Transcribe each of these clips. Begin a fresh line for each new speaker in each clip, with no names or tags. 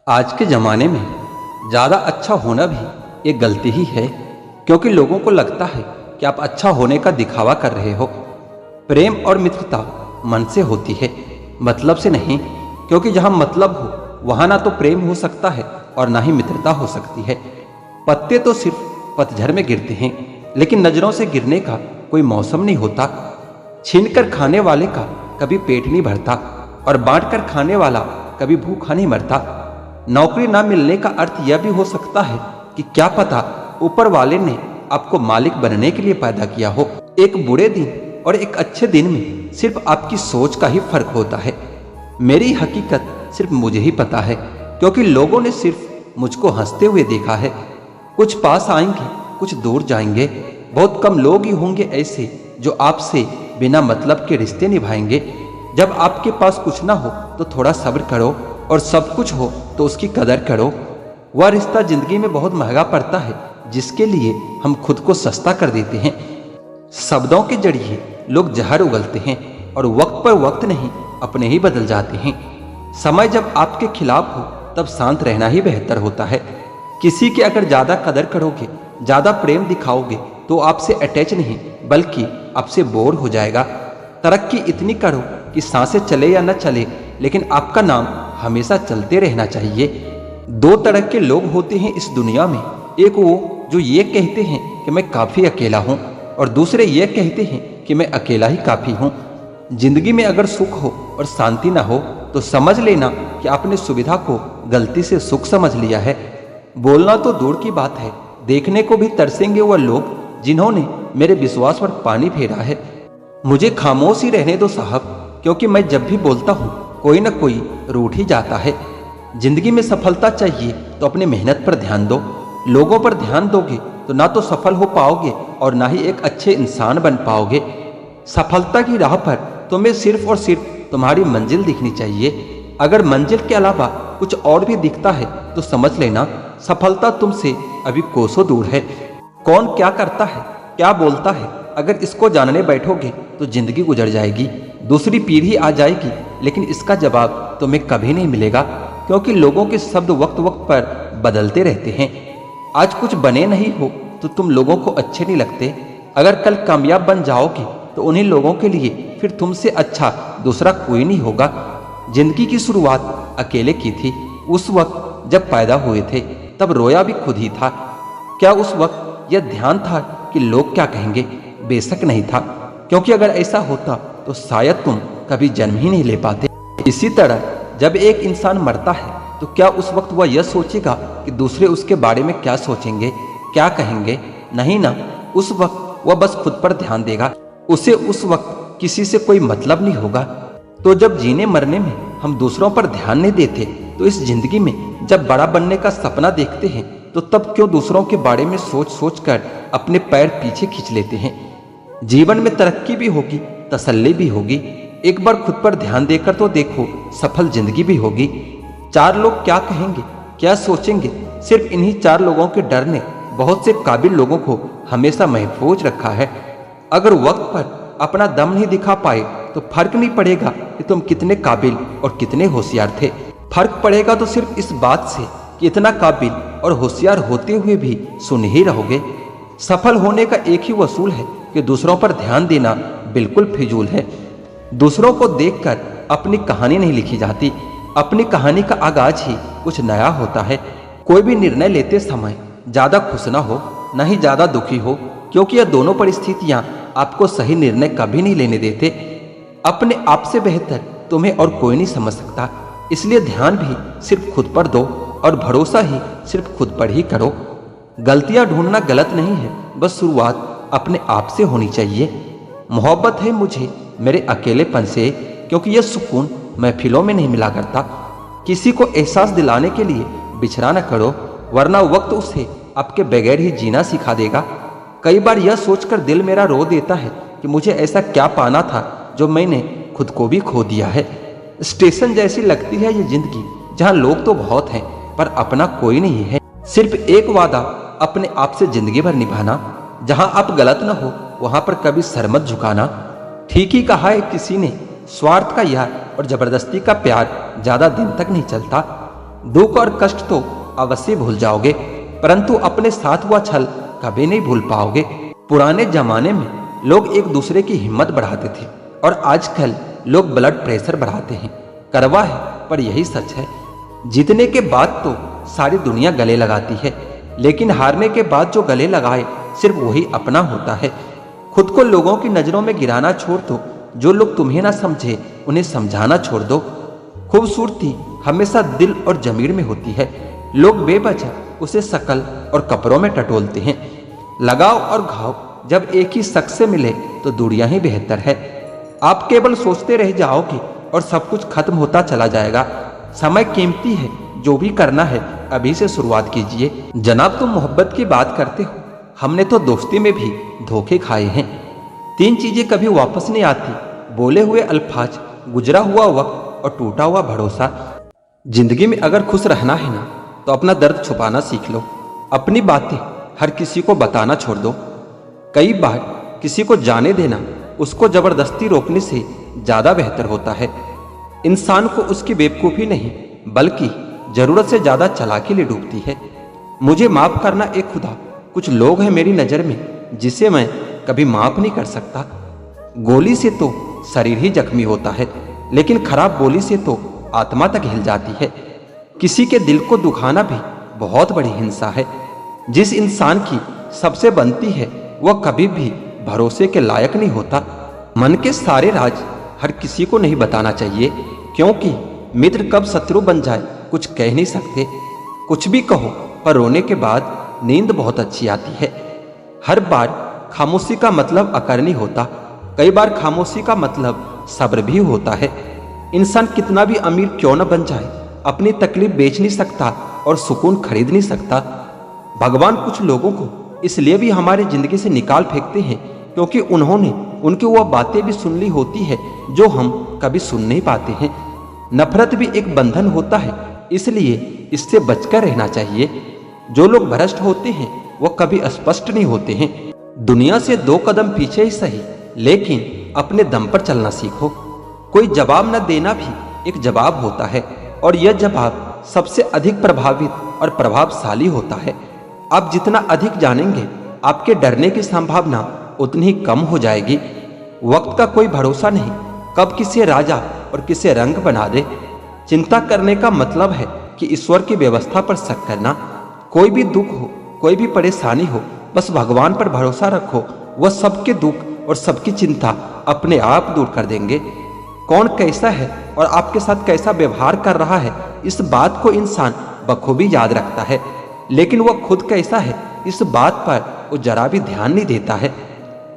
आज के ज़माने में ज़्यादा अच्छा होना भी एक गलती ही है, क्योंकि लोगों को लगता है कि आप अच्छा होने का दिखावा कर रहे हो। प्रेम और मित्रता मन से होती है, मतलब से नहीं, क्योंकि जहाँ मतलब हो वहाँ ना तो प्रेम हो सकता है और ना ही मित्रता हो सकती है। पत्ते तो सिर्फ पतझड़ में गिरते हैं, लेकिन नज़रों से गिरने का कोई मौसम नहीं होता। छीन कर खाने वाले का कभी पेट नहीं भरता और बांट कर खाने वाला कभी भूखा नहीं मरता। नौकरी ना मिलने का अर्थ यह भी हो सकता है कि क्या पता ऊपर वाले ने आपको मालिक बनने के लिए पैदा किया हो। एक बुरे दिन और एक अच्छे दिन में सिर्फ आपकी सोच का ही फर्क होता है। मेरी हकीकत सिर्फ मुझे ही पता है, क्योंकि लोगों ने सिर्फ मुझको हंसते हुए देखा है। कुछ पास आएंगे, कुछ दूर जाएंगे। बहुत कम लोग ही होंगे ऐसे जो आपसे बिना मतलब के रिश्ते निभाएंगे। जब आपके पास कुछ ना हो तो थोड़ा सब्र करो, और सब कुछ हो तो उसकी कदर करो। वह रिश्ता जिंदगी में बहुत महंगा पड़ता है जिसके लिए हम खुद को सस्ता कर देते हैं। शब्दों के जरिए लोग जहर उगलते हैं और वक्त पर वक्त नहीं अपने ही बदल जाते हैं। समय जब आपके खिलाफ हो तब शांत रहना ही बेहतर होता है। किसी की अगर ज़्यादा कदर करोगे, ज़्यादा प्रेम दिखाओगे तो आपसे अटैच नहीं बल्कि आपसे बोर हो जाएगा। तरक्की इतनी करो कि सांसें चले या न चले, लेकिन आपका नाम हमेशा चलते रहना चाहिए। दो तरह के लोग होते हैं इस दुनिया में, एक वो जो ये कहते हैं कि मैं काफ़ी अकेला हूँ, और दूसरे ये कहते हैं कि मैं अकेला ही काफ़ी हूँ। जिंदगी में अगर सुख हो और शांति ना हो तो समझ लेना कि आपने सुविधा को गलती से सुख समझ लिया है। बोलना तो दूर की बात है, देखने को भी तरसेंगे वह लोग जिन्होंने मेरे विश्वास पर पानी फेरा है। मुझे खामोश ही रहने दो साहब, क्योंकि मैं जब भी बोलता हूँ कोई ना कोई रूठ ही जाता है। जिंदगी में सफलता चाहिए तो अपनी मेहनत पर ध्यान दो। लोगों पर ध्यान दोगे तो ना तो सफल हो पाओगे और ना ही एक अच्छे इंसान बन पाओगे। सफलता की राह पर तुम्हें सिर्फ और सिर्फ तुम्हारी मंजिल दिखनी चाहिए। अगर मंजिल के अलावा कुछ और भी दिखता है तो समझ लेना सफलता तुमसे अभी कोसों दूर है। कौन क्या करता है, क्या बोलता है, अगर इसको जानने बैठोगे तो जिंदगी गुजर जाएगी। दूसरी पीढ़ी आ जाएगी, लेकिन इसका जवाब तुम्हें कभी नहीं मिलेगा, क्योंकि लोगों के शब्द वक्त वक्त पर बदलते रहते हैं। आज कुछ बने नहीं हो तो तुम लोगों को अच्छे नहीं लगते। अगर कल कामयाब बन जाओगे तो उन्हीं लोगों के लिए फिर तुमसे अच्छा दूसरा कोई नहीं होगा। जिंदगी की शुरुआत अकेले की थी। उस वक्त जब पैदा हुए थे तब रोया भी खुद ही था। क्या उस वक्त यह ध्यान था कि लोग क्या कहेंगे? बेशक नहीं था, क्योंकि अगर ऐसा होता तो शायद तुम कभी जन्म ही नहीं ले पाते। इसी तरह जब एक इंसान मरता है तो क्या उस वक्त वह यह सोचेगा कि दूसरे उसके बारे में क्या सोचेंगे, क्या कहेंगे? नहीं ना, उस वक्त वह बस खुद पर ध्यान देगा। उसे उस वक्त किसी से कोई मतलब नहीं होगा। तो जब जीने मरने में हम दूसरों पर ध्यान नहीं देते तो इस जिंदगी में जब बड़ा बनने का सपना देखते हैं तो तब क्यों दूसरों के बारे में सोच सोच कर अपने पैर पीछे खींच लेते हैं? जीवन में तरक्की भी होगी, तसल्ली भी होगी। एक बार खुद पर ध्यान देकर तो देखो, सफल जिंदगी भी होगी। चार लोग क्या कहेंगे, क्या सोचेंगे, सिर्फ इन्हीं चार लोगों के डर ने बहुत से काबिल लोगों को हमेशा महफूज रखा है। अगर वक्त पर अपना दम नहीं दिखा पाए तो फर्क नहीं पड़ेगा कि तुम कितने काबिल और कितने होशियार थे। फर्क पड़ेगा तो सिर्फ इस बात से कि इतना काबिल और होशियार होते हुए भी सुन ही रहोगे। सफल होने का एक ही वसूल है कि दूसरों पर ध्यान देना बिल्कुल फिजूल है। दूसरों को देखकर अपनी कहानी नहीं लिखी जाती। अपनी कहानी का आगाज ही कुछ नया होता है। कोई भी निर्णय लेते समय ज़्यादा खुश ना हो, ना ही ज़्यादा दुखी हो, क्योंकि यह दोनों परिस्थितियां आपको सही निर्णय कभी नहीं लेने देते। अपने आप से बेहतर तुम्हें और कोई नहीं समझ सकता, इसलिए ध्यान भी सिर्फ खुद पर दो और भरोसा ही सिर्फ खुद पर ही करो। गलतियां ढूंढना गलत नहीं है, बस शुरुआत अपने आप से होनी चाहिए। मोहब्बत है मुझे मेरे अकेलेपन से, क्योंकि यह सुकून महफिलों में नहीं मिला करता। किसी को एहसास दिलाने के लिए बिछड़ा न करो, वरना वक्त उसे आपके बगैर ही जीना सिखा देगा। कई बार यह सोचकर दिल मेरा रो देता है कि मुझे ऐसा क्या पाना था जो मैंने खुद को भी खो दिया है। स्टेशन जैसी लगती है ये जिंदगी, जहाँ लोग तो बहुत हैं पर अपना कोई नहीं है। सिर्फ एक वादा अपने आप से जिंदगी भर निभाना, जहाँ आप गलत न हो वहाँ पर कभी सर मत झुकाना। ठीक ही कहा है किसी ने, स्वार्थ का यार और जबरदस्ती का प्यार ज्यादा दिन तक नहीं चलता। दुख और कष्ट तो अवश्य भूल जाओगे, परंतु अपने साथ हुआ छल कभी नहीं भूल पाओगे। पुराने जमाने में लोग एक दूसरे की हिम्मत बढ़ाते थे और आजकल लोग ब्लड प्रेशर बढ़ाते हैं। कड़वा है पर यही सच है। जीतने के बाद तो सारी दुनिया गले लगाती है, लेकिन हारने के बाद जो गले लगाए सिर्फ वही अपना होता है। खुद को लोगों की नजरों में गिराना छोड़ दो, जो लोग तुम्हें ना समझे उन्हें समझाना छोड़ दो। खूबसूरती हमेशा दिल और जमीर में होती है। लोग बेवजह उसे शकल और कपड़ों में टटोलते हैं। लगाव और घाव जब एक ही शख्स से मिले तो दूरियां ही बेहतर है। आप केवल सोचते रह जाओगे और सब कुछ खत्म होता चला जाएगा। समय कीमती है, जो भी करना है अभी से शुरुआत कीजिए। जनाब, तुम मोहब्बत की बात करते हो, हमने तो दोस्ती में भी धोखे खाए हैं। 3 चीजें कभी वापस नहीं आती: बोले हुए अल्फाज, गुजरा हुआ वक्त और टूटा हुआ भरोसा। जिंदगी में अगर खुश रहना है ना, तो अपना दर्द छुपाना सीख लो। अपनी बातें हर किसी को बताना छोड़ दो। कई बार किसी को जाने देना उसको जबरदस्ती रोकने से ज्यादा बेहतर होता है। इंसान को उसकी बेवकूफ़ी नहीं बल्कि जरूरत से ज्यादा चालाकी ले डूबती है। मुझे माफ करना एक खुदा, कुछ लोग हैं मेरी नज़र में जिसे मैं कभी माफ नहीं कर सकता। गोली से तो शरीर ही जख्मी होता है, लेकिन खराब बोली से तो आत्मा तक हिल जाती है। किसी के दिल को दुखाना भी बहुत बड़ी हिंसा है। जिस इंसान की सबसे बनती है वह कभी भी भरोसे के लायक नहीं होता। मन के सारे राज हर किसी को नहीं बताना चाहिए, क्योंकि मित्र कब शत्रु बन जाए कुछ कह नहीं सकते। कुछ भी कहो, पर रोने के बाद नींद बहुत अच्छी आती है। हर बार खामोशी का मतलब अकरनी होता, कई बार खामोशी का मतलब सब्र भी होता है। इंसान कितना भी अमीर क्यों न बन जाए, अपनी तकलीफ बेच नहीं सकता और सुकून खरीद नहीं सकता। भगवान कुछ लोगों को इसलिए भी हमारी जिंदगी से निकाल फेंकते हैं क्योंकि उन्होंने उनकी वह बातें भी सुन ली होती है जो हम कभी सुन नहीं पाते हैं। नफरत भी एक बंधन होता है, इसलिए इससे बचकर रहना चाहिए। जो लोग भ्रष्ट होते हैं वह कभी स्पष्ट नहीं होते हैं। दुनिया से 2 कदम पीछे ही सही, लेकिन अपने दम पर चलना सीखो। कोई जवाब न देना भी एक जवाब होता है, और यह जवाब सबसे अधिक प्रभावित और प्रभावशाली होता है। आप जितना अधिक जानेंगे, आपके डरने की संभावना उतनी ही कम हो जाएगी। वक्त का कोई भरोसा नहीं, कब किसे राजा और किसे रंग बना दे। चिंता करने का मतलब है कि ईश्वर की व्यवस्था पर शक करना। कोई भी दुख हो, कोई भी परेशानी हो, बस भगवान पर भरोसा रखो। वह सबके दुख और सबकी चिंता अपने आप दूर कर देंगे। कौन कैसा है और आपके साथ कैसा व्यवहार कर रहा है, इस बात को इंसान बखूबी याद रखता है, लेकिन वह खुद कैसा है इस बात पर वो जरा भी ध्यान नहीं देता है।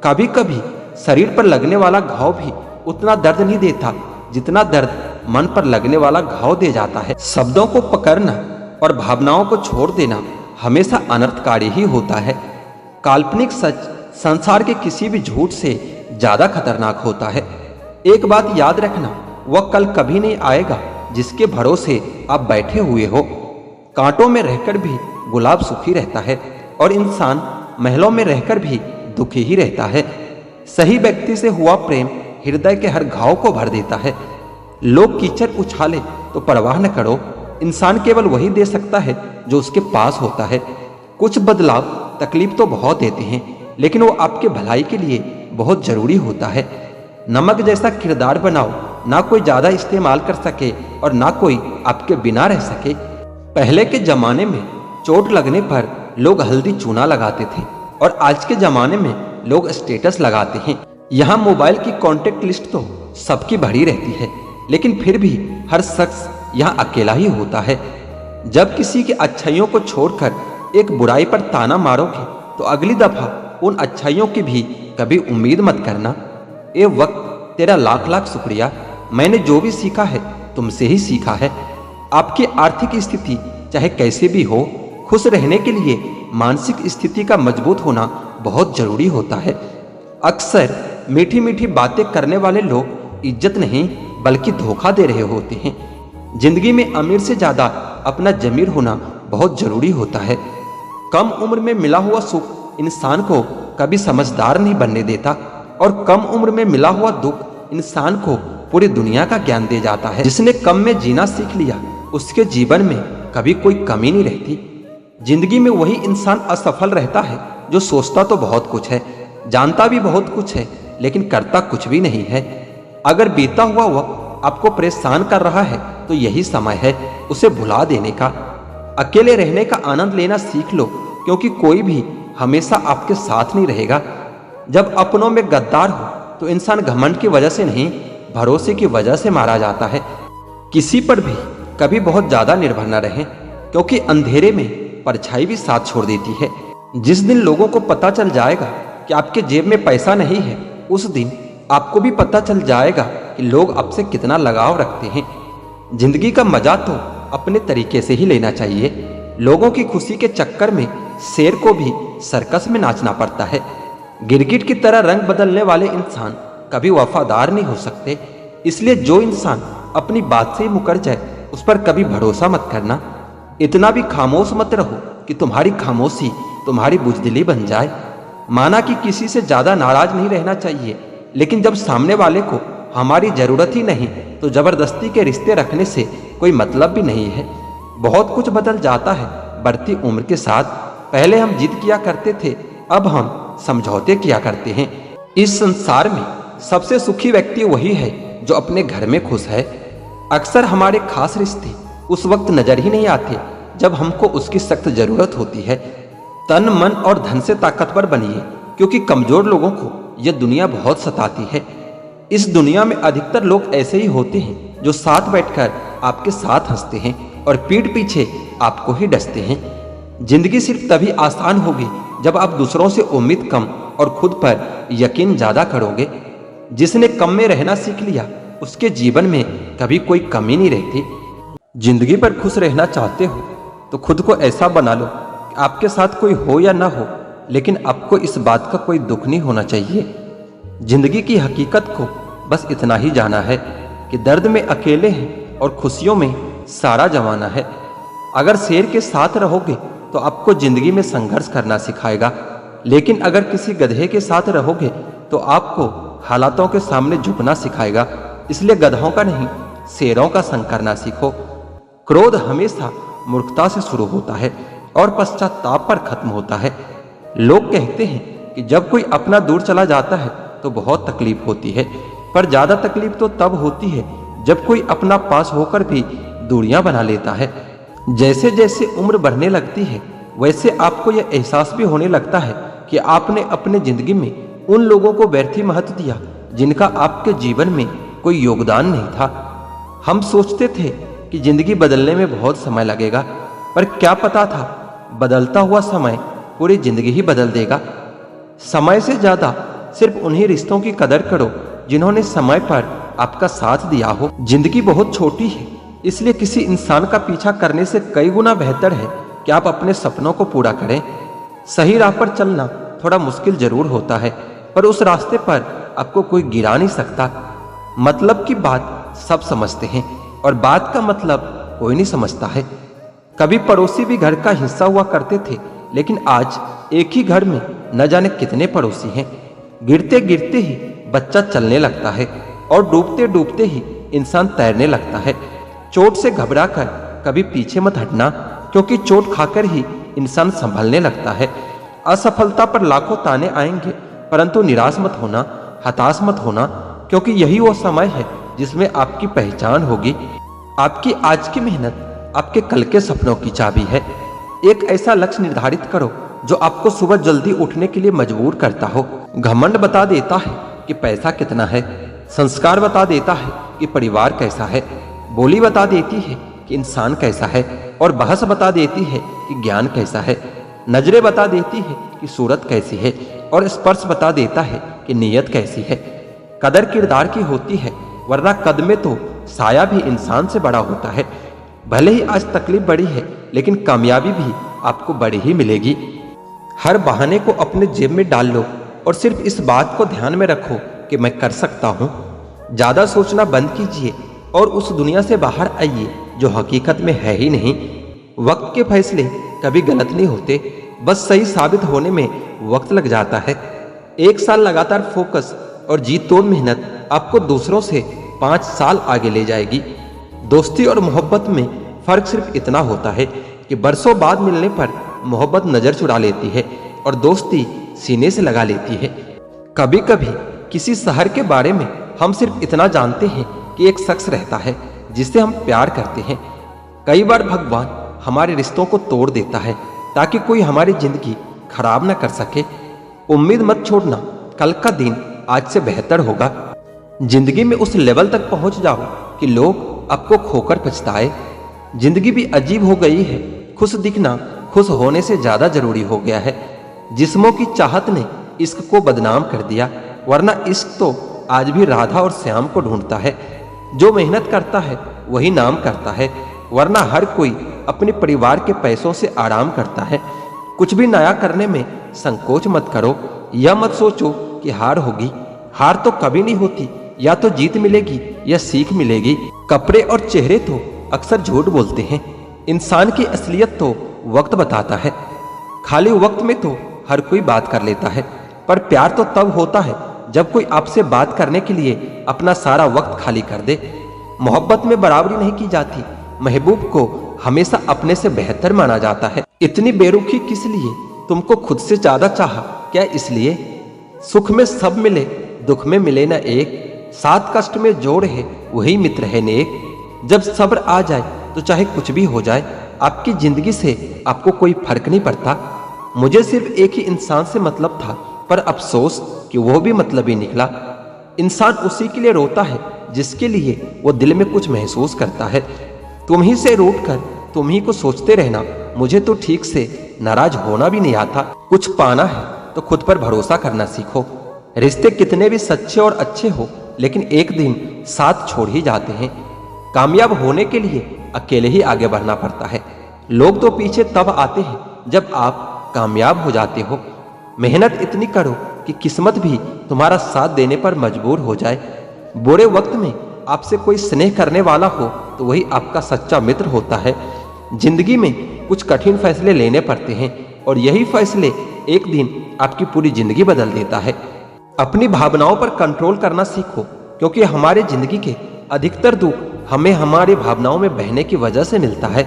कभी कभी शरीर पर लगने वाला घाव भी उतना दर्द नहीं देता जितना दर्द मन पर लगने वाला घाव दे जाता है। शब्दों को पकड़ना और भावनाओं को छोड़ देना हमेशा अनर्थकारी ही होता है। काल्पनिक सच संसार के किसी भी झूठ से ज्यादा खतरनाक होता है। एक बात याद रखना, वह कल कभी नहीं आएगा जिसके भरोसे आप बैठे हुए हो। कांटों में रहकर भी गुलाब सुखी रहता है और इंसान महलों में रहकर भी दुखी ही रहता है। सही व्यक्ति से हुआ प्रेम हृदय के हर घाव को भर देता है। लोग कीचड़ उछाले तो परवाह न करो, इंसान केवल वही दे सकता है जो उसके पास होता है। कुछ बदलाव तकलीफ तो बहुत देते हैं, लेकिन वो आपके भलाई के लिए बहुत जरूरी होता है। नमक जैसा किरदार बनाओ, ना कोई ज्यादा इस्तेमाल कर सके और ना कोई आपके बिना रह सके। पहले के जमाने में चोट लगने पर लोग हल्दी चूना लगाते थे, और आज के जमाने में लोग स्टेटस लगाते हैं। यहाँ मोबाइल की कांटेक्ट लिस्ट तो सबकी भरी रहती है, लेकिन फिर भी हर शख्स यहाँ अकेला ही होता है। जब किसी की अच्छाइयों को छोड़कर एक बुराई पर ताना मारोगे तो अगली दफा उन अच्छाइयों की भी कभी उम्मीद मत करना। ए वक्त, तेरा लाख लाख शुक्रिया। मैंने जो भी सीखा है तुमसे ही सीखा है। आपकी आर्थिक स्थिति चाहे कैसे भी हो, खुश रहने के लिए मानसिक स्थिति का मजबूत होना बहुत जरूरी होता है। अक्सर मीठी मीठी बातें करने वाले लोग इज्जत नहीं बल्कि धोखा दे रहे होते हैं। जिंदगी में अमीर से ज्यादा अपना जमीर होना बहुत जरूरी होता है। कम उम्र में मिला हुआ सुख इंसान को कभी समझदार नहीं बनने देता, और कम उम्र में मिला हुआ दुख इंसान को पूरी दुनिया का ज्ञान दे जाता है। जिसने कम में जीना सीख लिया उसके जीवन में कभी कोई कमी नहीं रहती। जिंदगी में वही इंसान असफल रहता है जो सोचता तो बहुत कुछ है, जानता भी बहुत कुछ है, लेकिन करता कुछ भी नहीं है। अगर बीता हुआ वक्त आपको परेशान कर रहा है तो यही समय है उसे भुला देने का। अकेले रहने का आनंद लेना सीख लो, क्योंकि कोई भी हमेशा आपके साथ नहीं रहेगा। जब अपनों में गद्दार हो तो इंसान घमंड की वजह से नहीं, भरोसे की वजह से मारा जाता है। किसी पर भी कभी बहुत ज्यादा निर्भर न रहें, क्योंकि अंधेरे में परछाई भी साथ छोड़ देती है। जिस दिन लोगों को पता चल जाएगा कि आपके जेब में पैसा नहीं है, उस दिन आपको भी पता चल जाएगा कि लोग आपसे कितना लगाव रखते हैं। जिंदगी का मजा तो अपने तरीके से ही लेना चाहिए। लोगों की खुशी के चक्कर में शेर को भी सर्कस में नाचना पड़ता है। गिरगिट की तरह रंग बदलने वाले इंसान कभी वफादार नहीं हो सकते। इसलिए जो इंसान अपनी बात से ही मुकर जाए, उस पर कभी भरोसा मत करना। इतना भी खामोश मत रहो कि तुम्हारी खामोशी तुम्हारी बुजदिली बन जाए। माना कि किसी से ज्यादा नाराज नहीं रहना चाहिए, लेकिन जब सामने वाले को हमारी जरूरत ही नहीं तो जबरदस्ती के रिश्ते रखने से कोई मतलब भी नहीं है। बहुत कुछ बदल जाता है बढ़ती उम्र के साथ। पहले हम जिद किया करते थे, अब हम समझौते किया करते हैं। इस संसार में सबसे सुखी व्यक्ति वही है जो अपने घर में खुश है। अक्सर हमारे खास रिश्ते उस वक्त नजर ही नहीं आते जब हमको उसकी सख्त जरूरत होती है। तन मन और धन से ताकतवर बनिए, क्योंकि कमजोर लोगों को यह दुनिया बहुत सताती है। इस दुनिया में अधिकतर लोग ऐसे ही होते हैं जो साथ बैठकर आपके साथ हंसते हैं और पीठ पीछे आपको ही डसते हैं। जिंदगी सिर्फ तभी आसान होगी जब आप दूसरों से उम्मीद कम और खुद पर यकीन ज्यादा करोगे। जिसने कम में रहना सीख लिया, उसके जीवन में कभी कोई कमी नहीं रहती। जिंदगी पर खुश रहना चाहते हो तो खुद को ऐसा बना लो कि आपके साथ कोई हो या ना हो, लेकिन आपको इस बात का कोई दुख नहीं होना चाहिए। जिंदगी की हकीकत को बस इतना ही जाना है कि दर्द में अकेले हैं और खुशियों में सारा जमाना है। अगर शेर के साथ रहोगे तो आपको जिंदगी में संघर्ष करना सिखाएगा, लेकिन अगर किसी गधे के साथ रहोगे तो आपको हालातों के सामने झुकना सिखाएगा। इसलिए गधों का नहीं, शेरों का संग करना सीखो। क्रोध हमेशा मूर्खता से शुरू होता है और पश्चाताप पर खत्म होता है। लोग कहते हैं कि जब कोई अपना दूर चला जाता है तो बहुत तकलीफ होती है, पर ज्यादा तकलीफ तो तब होती है जब कोई अपना पास होकर भी दूरियां बना लेता है। जैसे जैसे उम्र बढ़ने लगती है, वैसे आपको यह एहसास भी होने लगता है कि आपने अपने जिंदगी में उन लोगों को व्यर्थ महत्व दिया जिनका आपके जीवन में कोई योगदान नहीं था। हम सोचते थे कि जिंदगी बदलने में बहुत समय लगेगा, पर क्या पता था बदलता हुआ समय पूरी जिंदगी ही बदल देगा। समय से ज्यादा सिर्फ उन्हीं रिश्तों की कदर करो जिन्होंने समय पर आपका साथ दिया हो। जिंदगी बहुत छोटी है, इसलिए किसी इंसान का पीछा करने से कई गुना बेहतर है कि आप अपने सपनों को पूरा करें। सही राह पर चलना थोड़ा मुश्किल जरूर होता है, पर उस रास्ते पर आपको कोई गिरा नहीं सकता। मतलब की बात सब समझते हैं और बात का मतलब कोई नहीं समझता है। कभी पड़ोसी भी घर का हिस्सा हुआ करते थे, लेकिन आज एक ही घर में न जाने कितने पड़ोसी हैं। गिरते गिरते ही बच्चा चलने लगता है और डूबते डूबते ही इंसान तैरने लगता है। चोट से घबराकर कभी पीछे मत हटना, क्योंकि चोट खाकर ही इंसान संभलने लगता है। असफलता पर लाखों ताने आएंगे, परंतु निराश मत होना, हताश मत होना, क्योंकि यही वो समय है जिसमें आपकी पहचान होगी। आपकी आज की मेहनत आपके कल के सपनों की चाबी है। एक ऐसा लक्ष्य निर्धारित करो जो आपको सुबह जल्दी उठने के लिए मजबूर करता हो। घमंड बता देता है कि पैसा कितना है, संस्कार बता देता है कि परिवार कैसा है, बोली बता देती है कि इंसान कैसा है, और बहस बता देती है कि ज्ञान कैसा है। नजरें बता देती है कि सूरत कैसी है, और स्पर्श बता देता है कि नीयत कैसी है। कदर किरदार की होती है, वरना कद में तो साया भी इंसान से बड़ा होता है। भले ही आज तकलीफ बड़ी है, लेकिन कामयाबी भी आपको बड़ी ही मिलेगी। हर बहाने को अपने जेब में डाल लो और सिर्फ इस बात को ध्यान में रखो कि मैं कर सकता हूँ। ज्यादा सोचना बंद कीजिए और उस दुनिया से बाहर आइए जो हकीकत में है ही नहीं। वक्त के फैसले कभी गलत नहीं होते, बस सही साबित होने में वक्त लग जाता है। 1 साल लगातार फोकस और जी तोड़ मेहनत आपको दूसरों से 5 साल आगे ले जाएगी। दोस्ती और मोहब्बत में फर्क सिर्फ इतना होता है कि बरसों बाद मिलने पर मोहब्बत नजर चुरा लेती है और दोस्ती सीने से लगा लेती है। कभी कभी किसी शहर के बारे में हम सिर्फ इतना जानते हैं कि एक शख्स रहता है जिससे हम प्यार करते हैं। कई बार भगवान हमारे रिश्तों को तोड़ देता है ताकि कोई हमारी जिंदगी खराब ना कर सके। उम्मीद मत छोड़ना, कल का दिन आज से बेहतर होगा। जिंदगी में उस लेवल तक पहुंच जाओ कि लोग आपको खोकर पछताए। जिंदगी भी अजीब हो गई है, खुश दिखना खुश होने से ज्यादा जरूरी हो गया है। जिस्मों की चाहत ने इश्क को बदनाम कर दिया, वरना इश्क तो आज भी राधा और श्याम को ढूंढता है। जो मेहनत करता है वही नाम करता है, वरना हर कोई अपने परिवार के पैसों से आराम करता है। कुछ भी नया करने में संकोच मत करो, यह मत सोचो कि हार होगी। हार तो कभी नहीं होती, या तो जीत मिलेगी या सीख मिलेगी। कपड़े और चेहरे तो अक्सर झूठ बोलते हैं, इंसान की असलियत तो वक्त बताता है। खाली वक्त में तो हर कोई बात कर लेता है, पर प्यार तो तब होता है जब कोई आपसे बात करने के लिए अपना सारा वक्त खाली कर दे। मोहब्बत में बराबरी नहीं की जाती, महबूब को हमेशा अपने से बेहतर माना जाता है। इतनी बेरुखी किस लिए? तुमको खुद से ज्यादा चाहा क्या इसलिए? सुख में सब मिले, दुख में मिले न एक, साथ कष्ट में जोड़ है वही मित्र है नेक। जब सब्र आ जाए तो चाहे कुछ भी हो जाए, आपकी जिंदगी से आपको कोई फर्क नहीं पड़ता। मुझे सिर्फ एक ही इंसान से मतलब था, पर अफसोस कि वो भी मतलब ही निकला। इंसान उसी के लिए रोता है जिसके लिए वो दिल में कुछ महसूस करता है। तुम ही से रूठ कर तुम ही को सोचते रहना, मुझे तो ठीक से नाराज होना भी नहीं आता। कुछ पाना है तो खुद पर भरोसा करना सीखो। रिश्ते कितने भी सच्चे और अच्छे हो, लेकिन एक दिन साथ छोड़ ही जाते हैं। कामयाब होने के लिए अकेले ही आगे बढ़ना पड़ता है। लोग तो पीछे तब आते हैं जब आप कामयाब हो जाते हो। मेहनत इतनी करो कि किस्मत भी तुम्हारा साथ देने पर मजबूर हो जाए। बुरे वक्त में आपसे कोई स्नेह करने वाला हो तो वही आपका सच्चा मित्र होता है। जिंदगी में कुछ कठिन फैसले लेने पड़ते हैं और यही फैसले एक दिन आपकी पूरी जिंदगी बदल देता है। अपनी भावनाओं पर कंट्रोल करना सीखो, क्योंकि हमारे जिंदगी के अधिकतर दुख हमें हमारी भावनाओं में बहने की वजह से मिलता है।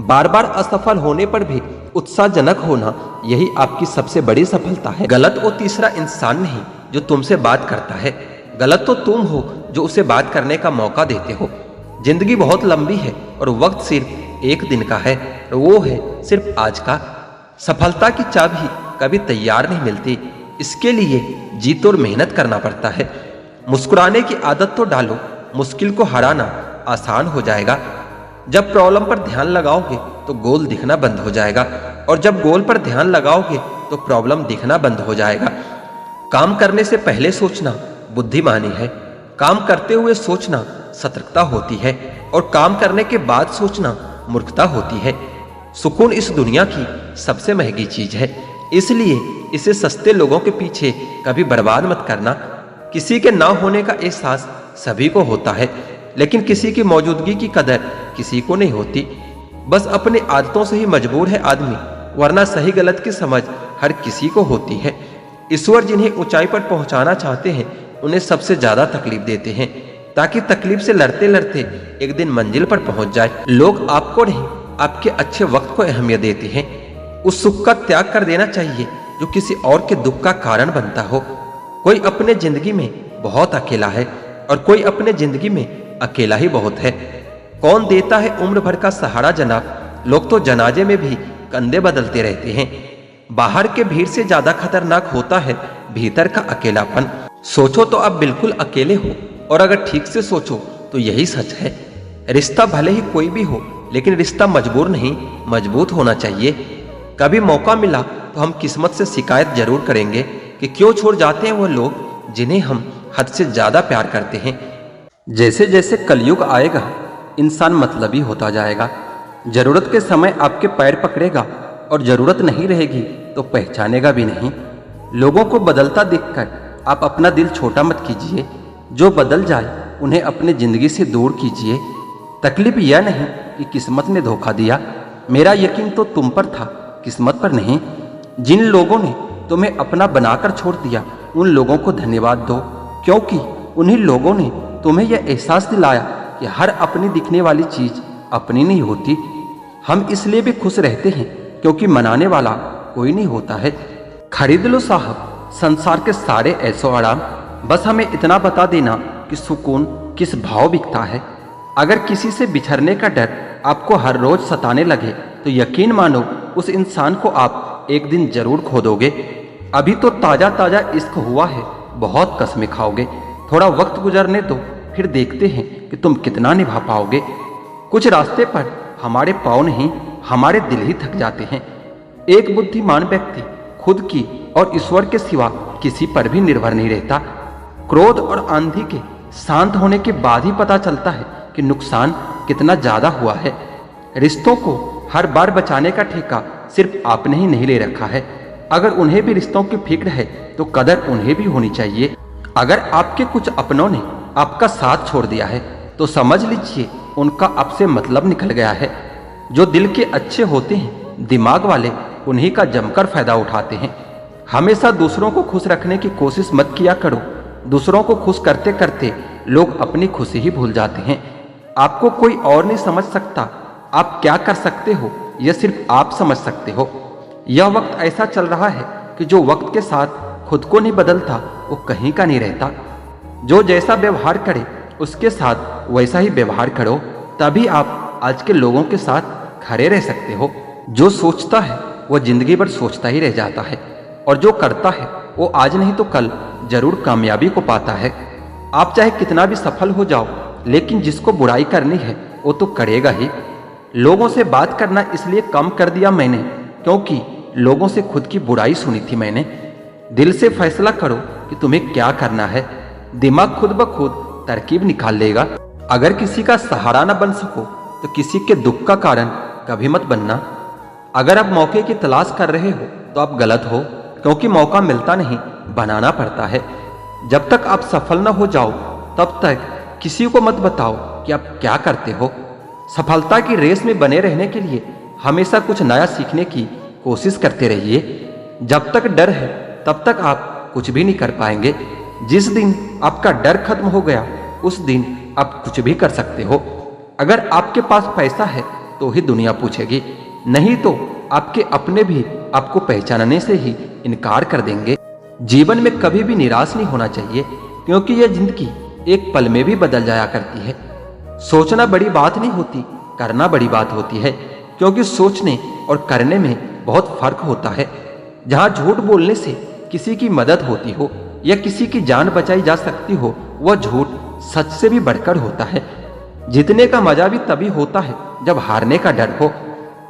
बार बार असफल होने पर भी उत्साहजनक होना, यही आपकी सबसे बड़ी सफलता है। गलत वो तीसरा इंसान नहीं जो तुमसे बात करता है, गलत तो तुम हो जो उसे बात करने का मौका देते हो। जिंदगी बहुत लंबी है और वक्त सिर्फ एक दिन का है, वो है सिर्फ आज का। सफलता की चाबी कभी तैयार नहीं मिलती, इसके लिए जीत और मेहनत करना पड़ता है। मुस्कुराने की आदत तो डालो, मुश्किल को हराना आसान हो जाएगा। जब प्रॉब्लम पर ध्यान लगाओगे तो गोल दिखना बंद हो जाएगा, और जब गोल पर ध्यान लगाओगे तो प्रॉब्लम दिखना बंद हो जाएगा। काम करने से पहले सोचना बुद्धिमानी है, काम करते हुए सोचना सतर्कता होती है, और काम करने के बाद सोचना मूर्खता होती है। सुकून इस दुनिया की सबसे महंगी चीज है, इसलिए इसे सस्ते लोगों के पीछे कभी बर्बाद मत करना। किसी के ना होने का एहसास सभी को होता है, लेकिन किसी की मौजूदगी की कदर किसी को नहीं होती। बस अपनी आदतों से ही मजबूर है आदमी, वरना सही गलत की समझ हर किसी को होती है। ईश्वर जिन्हें ऊंचाई पर पहुंचाना चाहते हैं उन्हें सबसे ज्यादा तकलीफ देते हैं, ताकि तकलीफ से लड़ते लड़ते एक दिन मंजिल पर पहुंच जाए। लोग आपको नहीं, आपके अच्छे वक्त को अहमियत देते हैं। उस सुख का त्याग कर देना चाहिए जो किसी और के दुख का कारण बनता हो। कोई अपने जिंदगी में बहुत अकेला है और कोई अपने जिंदगी में अकेला ही बहुत है। कौन देता है उम्र भर का सहारा जनाब, लोग तो जनाजे में भी कंधे बदलते रहते हैं। बाहर के भीड़ से ज्यादा खतरनाक होता है भीतर का अकेलापन। सोचो तो आप बिल्कुल अकेले हो, और अगर ठीक से सोचो तो यही सच है। रिश्ता भले ही कोई भी हो, लेकिन रिश्ता मजबूर नहीं मजबूत होना चाहिए। कभी मौका मिला तो हम किस्मत से शिकायत जरूर करेंगे कि क्यों छोड़ जाते हैं वो लोग जिन्हें हम हद से ज्यादा प्यार करते हैं। जैसे जैसे कलयुग आएगा इंसान मतलबी होता जाएगा। जरूरत के समय आपके पैर पकड़ेगा और जरूरत नहीं रहेगी तो पहचानेगा भी नहीं। लोगों को बदलता देखकर आप अपना दिल छोटा मत कीजिए। जो बदल जाए उन्हें अपने जिंदगी से दूर कीजिए। तकलीफ यह नहीं कि किस्मत ने धोखा दिया, मेरा यकीन तो तुम पर था, किस्मत पर नहीं। जिन लोगों ने तुम्हें अपना बनाकर छोड़ दिया उन लोगों को धन्यवाद दो, क्योंकि उन्हीं लोगों ने तुम्हें यह एहसास दिलाया कि हर अपनी दिखने वाली चीज अपनी नहीं होती। हम इसलिए भी खुश रहते हैं क्योंकि मनाने वाला कोई नहीं होता है। खरीद लो साहब संसार के सारे ऐसो आराम, बस हमें इतना बता देना कि सुकून किस भाव बिकता है। अगर किसी से बिछड़ने का डर आपको हर रोज सताने लगे तो यकीन मानो उस इंसान को आप एक दिन जरूर खो दोगे। अभी तो ताजा ताजा इश्क हुआ है, बहुत कसमें खाओगे। थोड़ा वक्त गुजरने दो, फिर देखते हैं कि तुम कितना निभा पाओगे। कुछ रास्ते पर हमारे पाँव नहीं, हमारे दिल ही थक जाते हैं। एक बुद्धिमान व्यक्ति खुद की और ईश्वर के सिवा किसी पर भी निर्भर नहीं रहता। क्रोध और आंधी के शांत होने के बाद ही पता चलता है कि नुकसान कितना ज्यादा हुआ है। रिश्तों को हर बार बचाने का ठेका सिर्फ आपने ही नहीं ले रखा है। अगर उन्हें भी रिश्तों की फिक्र है तो कदर उन्हें भी होनी चाहिए। अगर आपके कुछ अपनों ने आपका साथ छोड़ दिया है तो समझ लीजिए उनका आपसे मतलब निकल गया है। जो दिल के अच्छे होते हैं, दिमाग वाले उन्हीं का जमकर फायदा उठाते हैं। हमेशा दूसरों को खुश रखने की कोशिश मत किया करो। दूसरों को खुश करते करते लोग अपनी खुशी ही भूल जाते हैं। आपको कोई और नहीं समझ सकता। आप क्या कर सकते हो यह सिर्फ आप समझ सकते हो। यह वक्त ऐसा चल रहा है कि जो वक्त के साथ खुद को नहीं बदलता वो कहीं का नहीं रहता। जो जैसा व्यवहार करे उसके साथ वैसा ही व्यवहार करो, तभी आप आज के लोगों के साथ खड़े रह सकते हो। जो सोचता है वह जिंदगी भर सोचता ही रह जाता है, और जो करता है वो आज नहीं तो कल जरूर कामयाबी को पाता है। आप चाहे कितना भी सफल हो जाओ, लेकिन जिसको बुराई करनी है वो तो करेगा ही। लोगों से बात करना इसलिए कम कर दिया मैंने क्योंकि लोगों से खुद की बुराई सुनी थी मैंने। दिल से फैसला करो कि तुम्हें क्या करना है, दिमाग खुद ब खुद तरकीब निकाल लेगा। अगर किसी का सहारा न बन सको तो किसी के दुख का कारण कभी मत बनना। अगर आप मौके की तलाश कर रहे हो तो आप गलत हो, क्योंकि मौका मिलता नहीं, बनाना पड़ता है। जब तक आप सफल न हो जाओ तब तक किसी को मत बताओ कि आप क्या करते हो। सफलता की रेस में बने रहने के लिए हमेशा कुछ नया सीखने की कोशिश करते रहिए। जब तक डर है तब तक आप कुछ भी नहीं कर पाएंगे। जिस दिन आपका डर खत्म हो गया उस दिन आप कुछ भी कर सकते हो। अगर आपके पास पैसा है तो ही दुनिया पूछेगी, नहीं तो आपके अपने भी आपको पहचानने से ही इनकार कर देंगे। जीवन में कभी भी निराश नहीं होना चाहिए, क्योंकि यह जिंदगी एक पल में भी बदल जाया करती है। सोचना बड़ी बात नहीं होती, करना बड़ी बात होती है, क्योंकि सोचने और करने में बहुत फर्क होता है। जहाँ झूठ बोलने से किसी की मदद होती हो या किसी की जान बचाई जा सकती हो, वह झूठ सच से भी बढ़कर होता है। जीतने का मजा भी तभी होता है जब हारने का डर हो।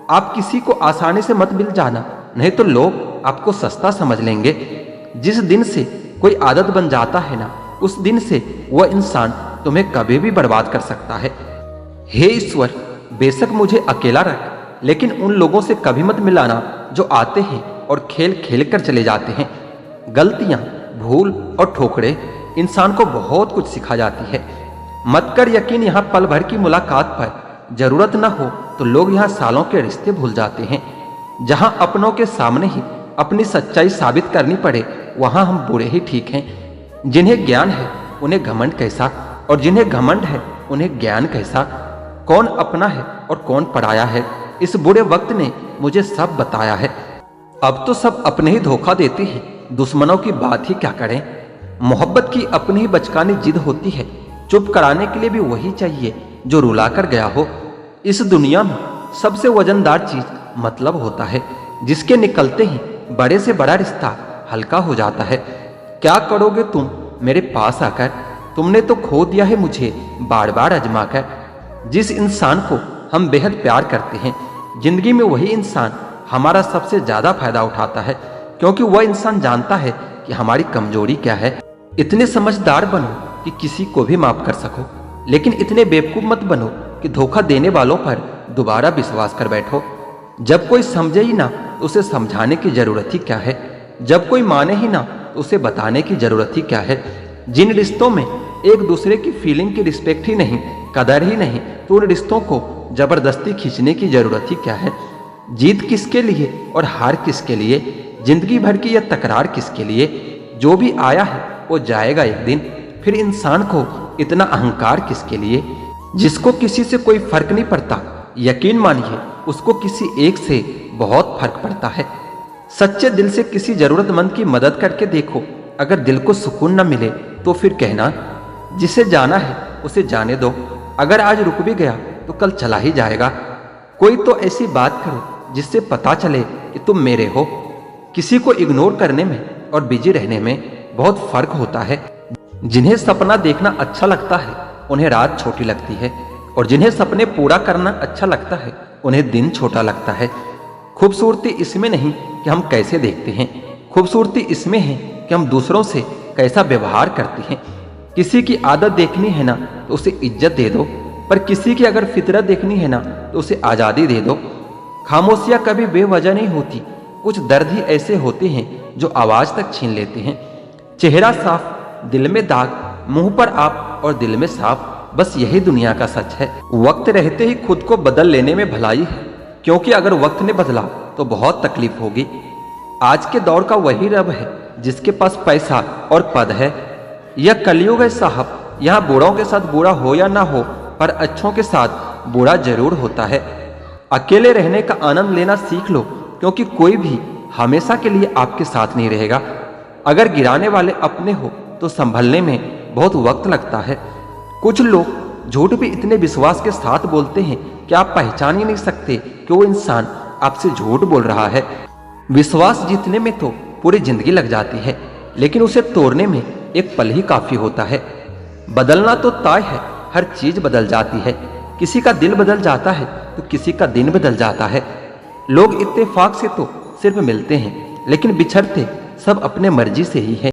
आप किसी को आसानी से मत मिल जाना, नहीं तो लोग आपको सस्ता समझ लेंगे। जिस दिन से कोई आदत बन जाता है ना, उस दिन से वह इंसान तुम्हें कभी भी बर्बाद कर सकता है। हे ईश्वर, बेशक मुझे अकेला रख, लेकिन उन लोगों से कभी मत मिलाना जो आते हैं और खेल खेल कर चले जाते हैं। गलतियां, भूल और ठोकरें इंसान को बहुत कुछ सिखा जाती है। मत कर यकीन यहाँ पल भर की मुलाकात पर, जरूरत न हो तो लोग यहाँ सालों के रिश्ते भूल जाते हैं। जहाँ अपनों के सामने ही अपनी सच्चाई साबित करनी पड़े, वहाँ हम बुरे ही ठीक हैं। जिन्हें ज्ञान है उन्हें घमंड कैसा, और जिन्हें घमंड है उन्हें ज्ञान कैसा। कौन अपना है और कौन पराया है, इस बुरे वक्त ने मुझे सब बताया है। अब तो सब अपने ही धोखा देते हैं, दुश्मनों की बात ही क्या करें। मोहब्बत की अपनी ही बचकानी जिद होती है, चुप कराने के लिए भी वही चाहिए जो रुला कर गया हो। इस दुनिया में सबसे वजनदार चीज मतलब होता है, जिसके निकलते ही बड़े से बड़ा रिश्ता हल्का हो जाता है। क्या करोगे तुम मेरे पास आकर, तुमने तो खो दिया है मुझे बार बार आजमा कर। जिस इंसान को हम बेहद प्यार करते हैं, जिंदगी में वही इंसान हमारा सबसे ज्यादा फायदा उठाता है, क्योंकि वह इंसान जानता है कि हमारी कमजोरी क्या है। इतने समझदार बनो कि किसी को भी माफ कर सको, लेकिन इतने बेवकूफ मत बनो कि धोखा देने वालों पर दोबारा विश्वास कर बैठो। जब कोई समझे ही ना तो उसे समझाने की जरूरत ही क्या है। जब कोई माने ही ना तो उसे बताने की जरूरत ही क्या है। जिन रिश्तों में एक दूसरे की फीलिंग की रिस्पेक्ट ही नहीं, कदर ही नहीं, तो उन रिश्तों को जबरदस्ती खींचने की जरूरत ही क्या है। जीत किसके लिए और हार किसके लिए, जिंदगी भर की यह तकरार किसके लिए। जो भी आया है वो जाएगा एक दिन, फिर इंसान को इतना अहंकार किसके लिए। जिसको किसी से कोई फर्क नहीं पड़ता, यकीन मानिए उसको किसी एक से बहुत फर्क पड़ता है। सच्चे दिल से किसी जरूरतमंद की मदद करके देखो, अगर दिल को सुकून न मिले तो फिर कहना जिसे जाना है उसे जाने दो, अगर आज रुक भी गया तो कल चला ही जाएगा। कोई तो ऐसी बात करो जिससे पता चले कि तुम मेरे हो। किसी को इग्नोर करने में और बिजी रहने में बहुत फर्क होता है। जिन्हें सपना देखना अच्छा लगता है उन्हें रात छोटी लगती है, और जिन्हें सपने पूरा करना अच्छा लगता है उन्हें दिन छोटा लगता है। खूबसूरती इसमें नहीं कि हम कैसे देखते हैं, खूबसूरती इसमें है कि हम दूसरों से कैसा व्यवहार करते हैं। किसी की आदत देखनी है ना तो उसे इज्जत दे दो, पर किसी की अगर फितरत देखनी है ना तो उसे आज़ादी दे दो। खामोशियाँ कभी बेवजह नहीं होती, कुछ दर्द ही ऐसे होते हैं जो आवाज़ तक छीन लेते हैं। चेहरा साफ, दिल में दाग, मुंह पर आप और दिल में साफ, बस यही दुनिया का सच है। वक्त रहते ही खुद को बदल लेने में भलाई है, क्योंकि अगर वक्त ने बदला तो बहुत तकलीफ होगी। आज के दौर का वही रब है जिसके पास पैसा और पद है। यह कलयुग है साहब, यहाँ बूढ़ों के साथ बुरा हो या ना हो, पर अच्छों के साथ बुरा जरूर होता है। अकेले रहने का आनंद लेना सीख लो, क्योंकि कोई भी हमेशा के लिए आपके साथ नहीं रहेगा। अगर गिराने वाले अपने हो तो संभलने में बहुत वक्त लगता है। कुछ लोग झूठ भी इतने विश्वास के साथ बोलते हैं कि आप पहचान ही नहीं सकते कि वो इंसान आपसे झूठ बोल रहा है। विश्वास जीतने में तो पूरी जिंदगी लग जाती है, लेकिन उसे तोड़ने में एक पल ही काफी होता है। बदलना तो तय है, हर चीज बदल जाती है। किसी का दिल बदल जाता है तो किसी का दिन बदल जाता है। लोग इत्तेफाक से तो सिर्फ मिलते हैं, लेकिन बिछड़ते सब अपने मर्जी से ही है।